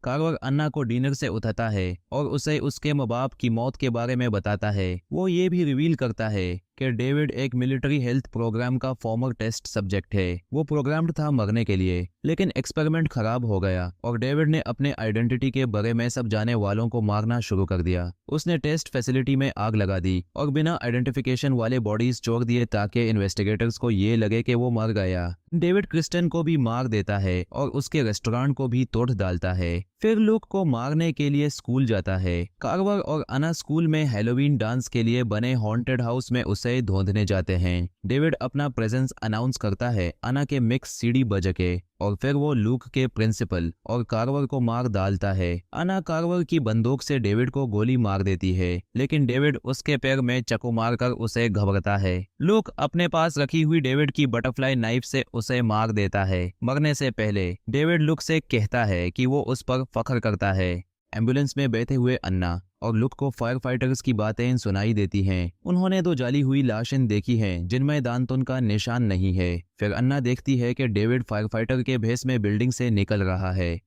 Carver अन्ना को dinner से उठाता है और उसे उसके माँ बाप की मौत के बारे में बताता है। वो ये भी रिवील करता है कि डेविड एक मिलिट्री हेल्थ प्रोग्राम का फॉर्मर टेस्ट सब्जेक्ट है। वो प्रोग्राम्ड था मरने के लिए, लेकिन एक्सपेरिमेंट खराब हो गया और डेविड ने अपने आइडेंटिटी के बारे में सब जाने वालों को मारना शुरू कर दिया। उसने टेस्ट फैसिलिटी में आग लगा दी और बिना आइडेंटिफिकेशन वाले बॉडीज छोड़ दिए ताकि इन्वेस्टिगेटर्स को ये लगे कि वो मर गया। डेविड क्रिस्टन को भी मार देता है और उसके रेस्टोरेंट को भी तोड़ डालता है। फिर लुक को मारने के लिए स्कूल जाता है। कार्वर और अन्ना स्कूल में हैलोवीन डांस के लिए बने हॉन्टेड हाउस में उसे ढूंढने जाते हैं। डेविड अपना प्रेजेंस अनाउंस करता है अन्ना के मिक्स सीडी बज के, और फिर वो लूक के प्रिंसिपल और कार्वर को मार डालता है। अन्ना कार्वर की बंदूक से डेविड को गोली मार देती है, लेकिन डेविड उसके पैर में चाकू मारकर उसे घबराता है। लूक अपने पास रखी हुई डेविड की बटरफ्लाई नाइफ से उसे मार देता है। मरने से पहले डेविड लुक से कहता है कि वो उस पर फख्र करता है। एम्बुलेंस में बैठे हुए अन्ना और लुक को फायर फाइटर्स की बातें सुनाई देती हैं। उन्होंने 2 जाली हुई लाशें देखी हैं जिनमें दांतों का निशान नहीं है। फिर अन्ना देखती है कि डेविड फायर फाइटर के भेस में बिल्डिंग से निकल रहा है।